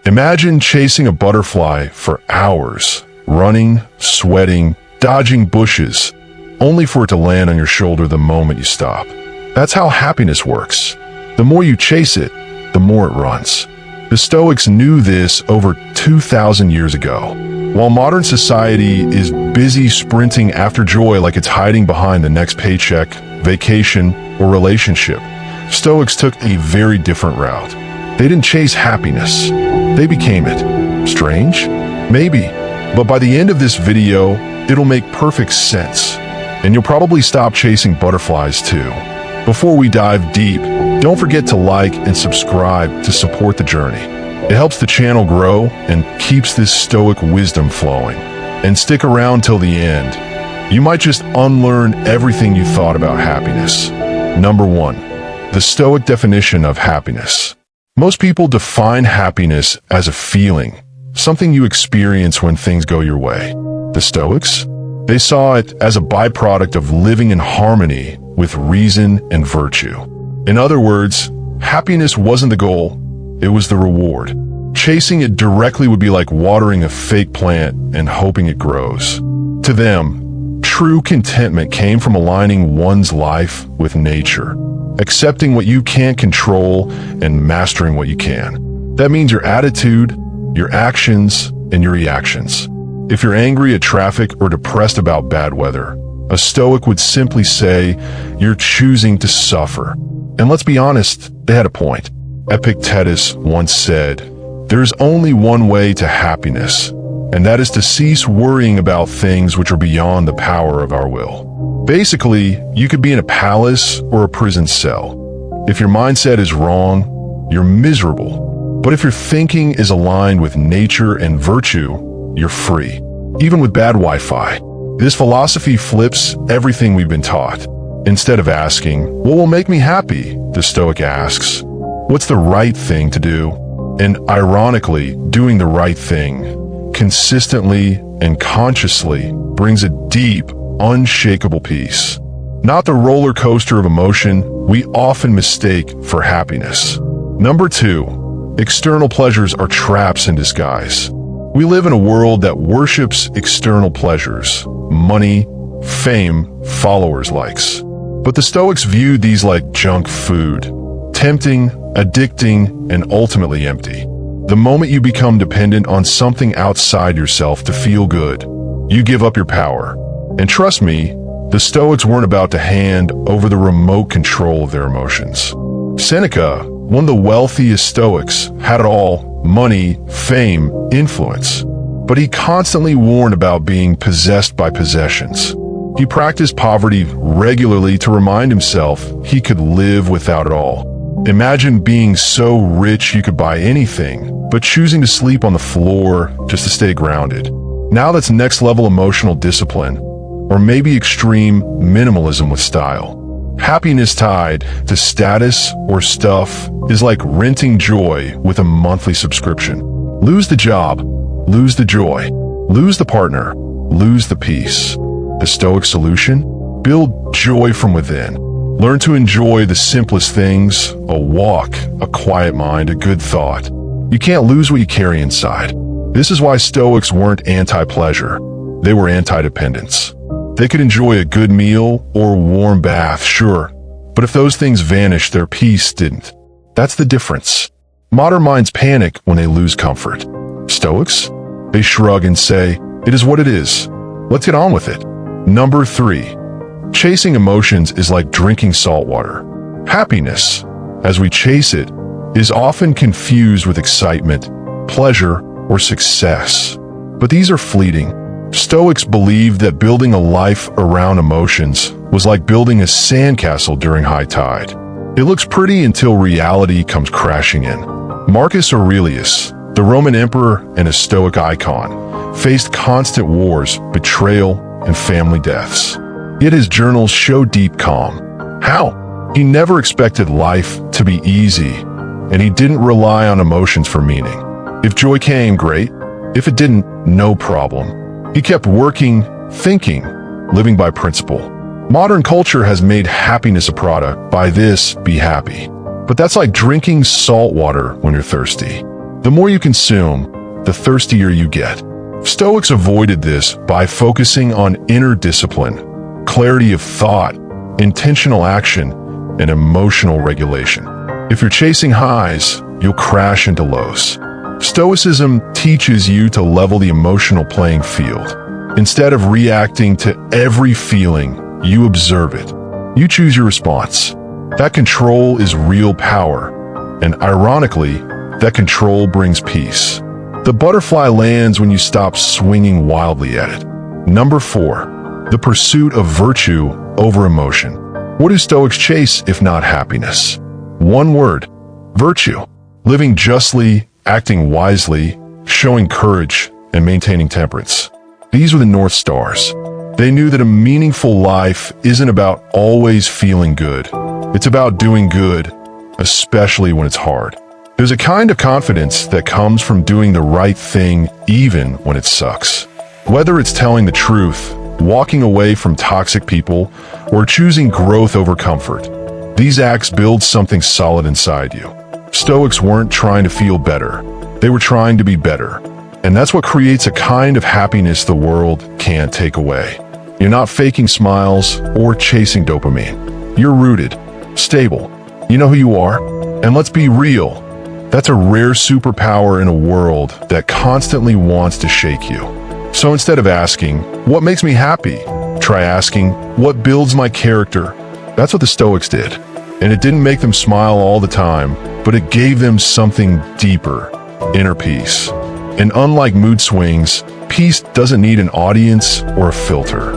Imagine chasing a butterfly for hours, running, sweating, dodging bushes, only for it to land on your shoulder the moment you stop. That's how happiness works. The more you chase it, the more it runs. The Stoics knew this over 2,000 years ago. While modern society is busy sprinting after joy like it's hiding behind the next paycheck, vacation, or relationship, Stoics took a very different route. They didn't chase happiness. They became it. Strange? Maybe. But by the end of this video, it'll make perfect sense. And you'll probably stop chasing butterflies too. Before we dive deep, don't forget to like and subscribe to support the journey. It helps the channel grow and keeps this Stoic wisdom flowing. And stick around till the end. You might just unlearn everything you thought about happiness. Number 1. The Stoic definition of happiness. Most people define happiness as a feeling, something you experience when things go your way. The Stoics? They saw it as a byproduct of living in harmony with reason and virtue. In other words, happiness wasn't the goal, it was the reward. Chasing it directly would be like watering a fake plant and hoping it grows. To them, true contentment came from aligning one's life with nature, accepting what you can't control and mastering what you can. That means your attitude, your actions, and your reactions. If you're angry at traffic or depressed about bad weather, a Stoic would simply say, you're choosing to suffer. And let's be honest, they had a point. Epictetus once said, there's only one way to happiness, and that is to cease worrying about things which are beyond the power of our will. Basically, you could be in a palace or a prison cell. If your mindset is wrong, you're miserable. But if your thinking is aligned with nature and virtue, you're free. Even with bad Wi-Fi. This philosophy flips everything we've been taught. Instead of asking, what will make me happy? The Stoic asks, what's the right thing to do? And ironically, doing the right thing, consistently and consciously, brings a deep, unshakable peace. Not the roller coaster of emotion we often mistake for happiness. Number 2, external pleasures are traps in disguise. We live in a world that worships external pleasures, money, fame, followers, likes. But the Stoics viewed these like junk food, tempting, addicting, and ultimately empty. The moment you become dependent on something outside yourself to feel good, you give up your power. And trust me, the Stoics weren't about to hand over the remote control of their emotions. Seneca, one of the wealthiest Stoics, had it all: money, fame, influence. But he constantly warned about being possessed by possessions. He practiced poverty regularly to remind himself he could live without it all. Imagine being so rich you could buy anything, but choosing to sleep on the floor just to stay grounded. Now that's next-level emotional discipline, or maybe extreme minimalism with style. Happiness tied to status or stuff is like renting joy with a monthly subscription. Lose the job, lose the joy, lose the partner, lose the peace. The Stoic solution? Build joy from within. Learn to enjoy the simplest things: a walk, a quiet mind, a good thought. You can't lose what you carry inside. This is why Stoics weren't anti-pleasure. They were anti-dependence. They could enjoy a good meal or a warm bath, sure, but if those things vanished, their peace didn't. That's the difference. Modern minds panic when they lose comfort. Stoics? They shrug and say, it is what it is. Let's get on with it. Number 3. Chasing emotions is like drinking salt water. Happiness, as we chase it, is often confused with excitement, pleasure, or success. But these are fleeting. Stoics believed that building a life around emotions was like building a sandcastle during high tide. It looks pretty until reality comes crashing in. Marcus Aurelius, the Roman emperor and a Stoic icon, faced constant wars, betrayal, and family deaths. Yet his journals show deep calm. How? He never expected life to be easy, and he didn't rely on emotions for meaning. If joy came, great. If it didn't, no problem. He kept working, thinking, living by principle. Modern culture has made happiness a product. Buy this, be happy. But that's like drinking salt water when you're thirsty. The more you consume, the thirstier you get. Stoics avoided this by focusing on inner discipline, clarity of thought, intentional action, and emotional regulation. If you're chasing highs, you'll crash into lows. Stoicism teaches you to level the emotional playing field. Instead of reacting to every feeling, you observe it. You choose your response. That control is real power, and ironically, that control brings peace. The butterfly lands when you stop swinging wildly at it. Number 4, the pursuit of virtue over emotion. What do Stoics chase if not happiness? One word: virtue. Living justly, acting wisely, showing courage, and maintaining temperance. These were the North Stars. They knew that a meaningful life isn't about always feeling good. It's about doing good, especially when it's hard. There's a kind of confidence that comes from doing the right thing even when it sucks. Whether it's telling the truth, walking away from toxic people, or choosing growth over comfort, these acts build something solid inside you. Stoics weren't trying to feel better. They were trying to be better. And that's what creates a kind of happiness the world can't take away. You're not faking smiles or chasing dopamine. You're rooted, stable. You know who you are. And let's be real. That's a rare superpower in a world that constantly wants to shake you. So instead of asking, what makes me happy? Try asking, what builds my character? That's what the Stoics did. And it didn't make them smile all the time, but it gave them something deeper, inner peace. And unlike mood swings, peace doesn't need an audience or a filter.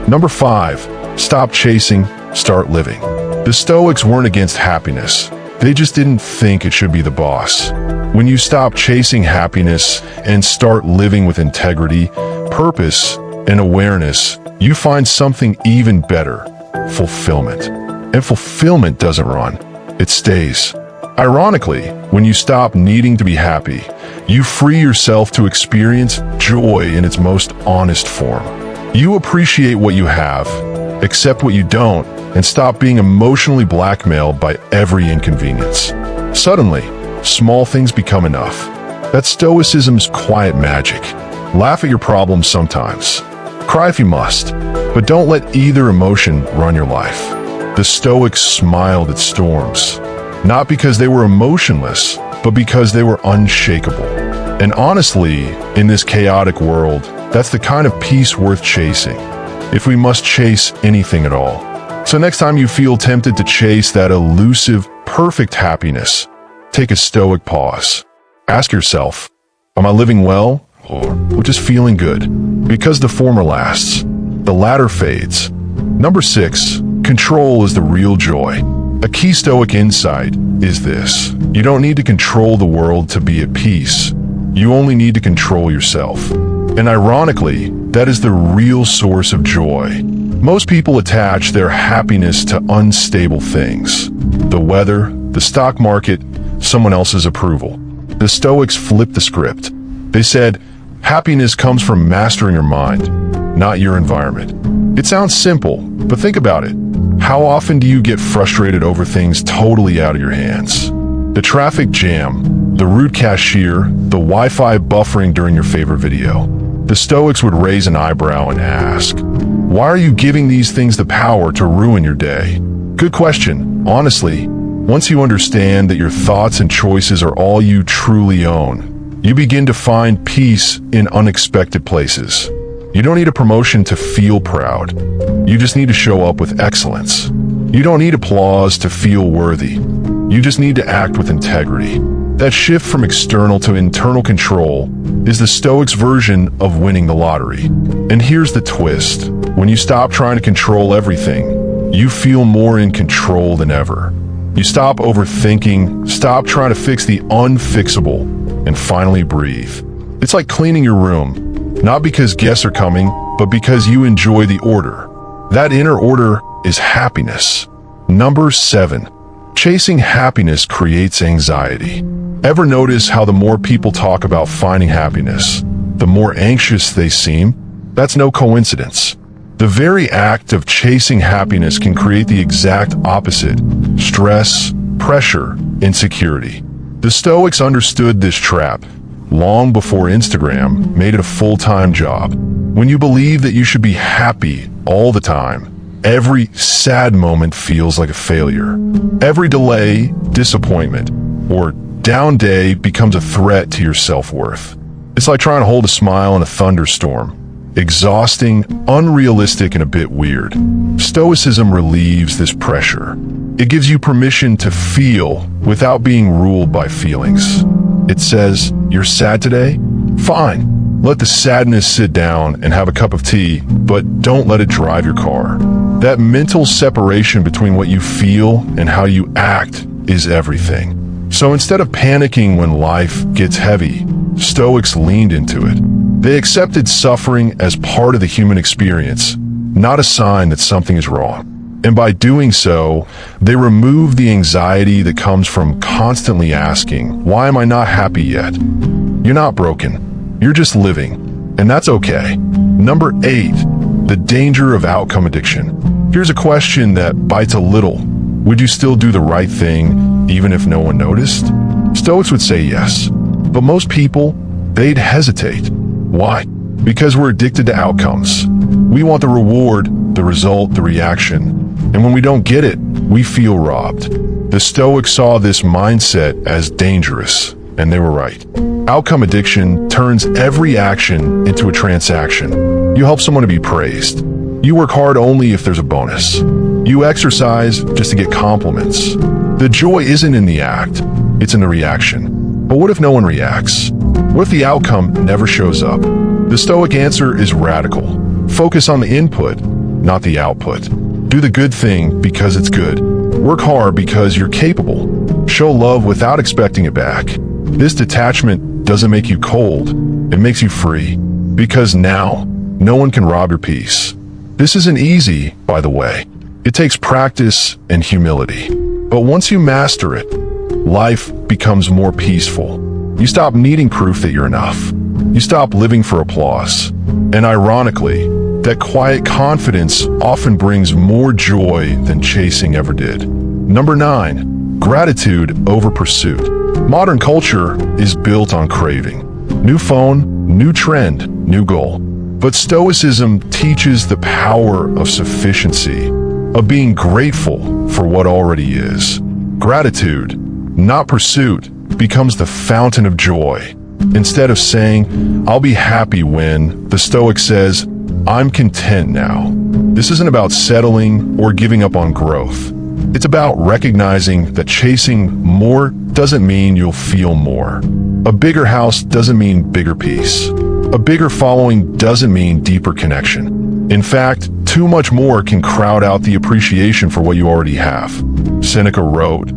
Number 5, stop chasing, start living. The Stoics weren't against happiness. They just didn't think it should be the boss. When you stop chasing happiness and start living with integrity, purpose, and awareness, you find something even better: fulfillment. And fulfillment doesn't run, it stays. Ironically, when you stop needing to be happy, you free yourself to experience joy in its most honest form. You appreciate what you have, accept what you don't, and stop being emotionally blackmailed by every inconvenience. Suddenly, small things become enough. That's Stoicism's quiet magic. Laugh at your problems sometimes. Cry if you must, but don't let either emotion run your life. The Stoics smiled at storms, not because they were emotionless, but because they were unshakable. And honestly, in this chaotic world, that's the kind of peace worth chasing, if we must chase anything at all. So next time you feel tempted to chase that elusive, perfect happiness, take a Stoic pause. Ask yourself, am I living well or just feeling good? Because the former lasts, the latter fades. Number 6, control is the real joy. A key Stoic insight is this: you don't need to control the world to be at peace. You only need to control yourself. And ironically, that is the real source of joy. Most people attach their happiness to unstable things: the weather, the stock market, someone else's approval. The Stoics flipped the script. They said, happiness comes from mastering your mind, not your environment. It sounds simple, but think about it. How often do you get frustrated over things totally out of your hands? The traffic jam, the rude cashier, the Wi-Fi buffering during your favorite video. The Stoics would raise an eyebrow and ask, why are you giving these things the power to ruin your day? Good question. Honestly, once you understand that your thoughts and choices are all you truly own, you begin to find peace in unexpected places. You don't need a promotion to feel proud. You just need to show up with excellence. You don't need applause to feel worthy. You just need to act with integrity. That shift from external to internal control is the Stoics' version of winning the lottery. And here's the twist. When you stop trying to control everything, you feel more in control than ever. You stop overthinking, stop trying to fix the unfixable, and finally breathe. It's like cleaning your room, not because guests are coming, but because you enjoy the order. That inner order is happiness. Number 7, chasing happiness creates anxiety. Ever notice how the more people talk about finding happiness, the more anxious they seem? That's no coincidence. The very act of chasing happiness can create the exact opposite: stress, pressure, insecurity. The Stoics understood this trap long before Instagram made it a full-time job. When you believe that you should be happy all the time, every sad moment feels like a failure. Every delay, disappointment, or down day becomes a threat to your self-worth. It's like trying to hold a smile in a thunderstorm. Exhausting, unrealistic, and a bit weird. Stoicism relieves this pressure. It gives you permission to feel without being ruled by feelings. It says, you're sad today? Fine. Let the sadness sit down and have a cup of tea, but don't let it drive your car. That mental separation between what you feel and how you act is everything. So instead of panicking when life gets heavy, Stoics leaned into it. They accepted suffering as part of the human experience, not a sign that something is wrong. And by doing so, they removed the anxiety that comes from constantly asking, why am I not happy yet? You're not broken. You're just living. And that's okay. Number 8, the danger of outcome addiction. Here's a question that bites a little. Would you still do the right thing even if no one noticed? Stoics would say yes. But most people, they'd hesitate. Why? Because we're addicted to outcomes. We want the reward, the result, the reaction. And when we don't get it, we feel robbed. The Stoics saw this mindset as dangerous, and they were right. Outcome addiction turns every action into a transaction. You help someone to be praised. You work hard only if there's a bonus. You exercise just to get compliments. The joy isn't in the act, it's in the reaction. But what if no one reacts? What if the outcome never shows up? The Stoic answer is radical. Focus on the input, not the output. Do the good thing because it's good. Work hard because you're capable. Show love without expecting it back. This detachment doesn't make you cold, it makes you free. Because now, no one can rob your peace. This isn't easy, by the way. It takes practice and humility. But once you master it, life becomes more peaceful. You stop needing proof that you're enough. You stop living for applause. And ironically, that quiet confidence often brings more joy than chasing ever did. Number 9, gratitude over pursuit. Modern culture is built on craving. New phone, new trend, new goal. But Stoicism teaches the power of sufficiency, of being grateful for what already is. Gratitude, not pursuit, becomes the fountain of joy. Instead of saying, I'll be happy when, the Stoic says, I'm content now. This isn't about settling or giving up on growth. It's about recognizing that chasing more doesn't mean you'll feel more. A bigger house doesn't mean bigger peace. A bigger following doesn't mean deeper connection. In fact, too much more can crowd out the appreciation for what you already have. Seneca wrote,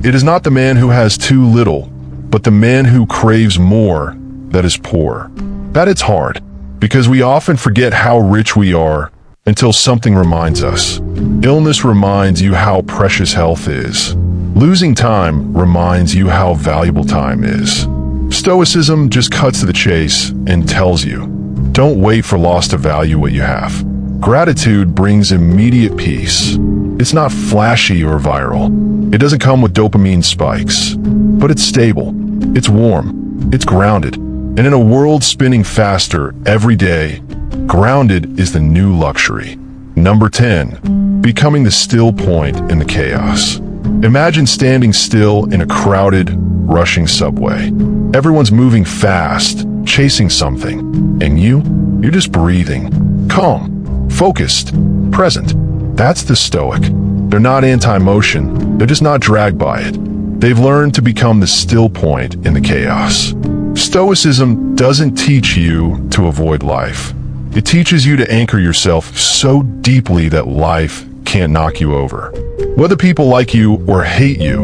"It is not the man who has too little, but the man who craves more that is poor." That it's hard, because we often forget how rich we are until something reminds us. Illness reminds you how precious health is. Losing time reminds you how valuable time is. Stoicism just cuts to the chase and tells you, don't wait for loss to value what you have. Gratitude brings immediate peace. It's not flashy or viral. It doesn't come with dopamine spikes, but it's stable, it's warm, it's grounded. And in a world spinning faster every day, grounded is the new luxury. Number 10, becoming the still point in the chaos. Imagine standing still in a crowded, rushing subway. Everyone's moving fast, chasing something. And you're just breathing, calm, focused, present. That's the Stoic. They're not anti-motion, they're just not dragged by it. They've learned to become the still point in the chaos. Stoicism doesn't teach you to avoid life. It teaches you to anchor yourself so deeply that life can't knock you over. Whether people like you or hate you,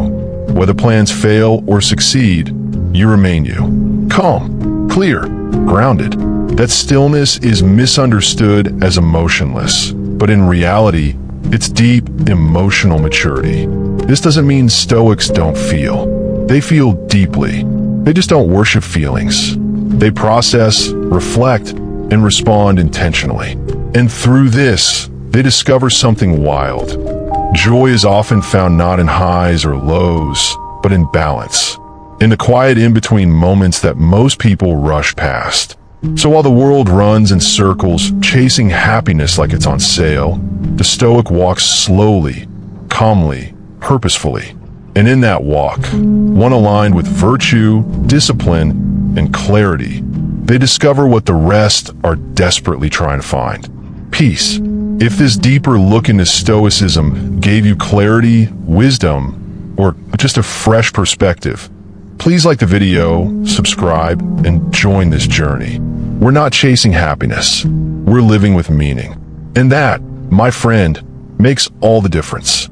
whether plans fail or succeed, you remain you. Calm, clear, grounded. That stillness is misunderstood as emotionless, but in reality, it's deep emotional maturity. This doesn't mean Stoics don't feel. They feel deeply. They just don't worship feelings. They process, reflect, and respond intentionally. And through this, they discover something wild. Joy is often found not in highs or lows, but in balance. in the quiet in-between moments that most people rush past. So while the world runs in circles, chasing happiness like it's on sale, the Stoic walks slowly, calmly, purposefully. And in that walk, one aligned with virtue, discipline, and clarity, they discover what the rest are desperately trying to find: peace. If this deeper look into Stoicism gave you clarity, wisdom, or just a fresh perspective, please like the video, subscribe, and join this journey. We're not chasing happiness. We're living with meaning. And that, my friend, makes all the difference.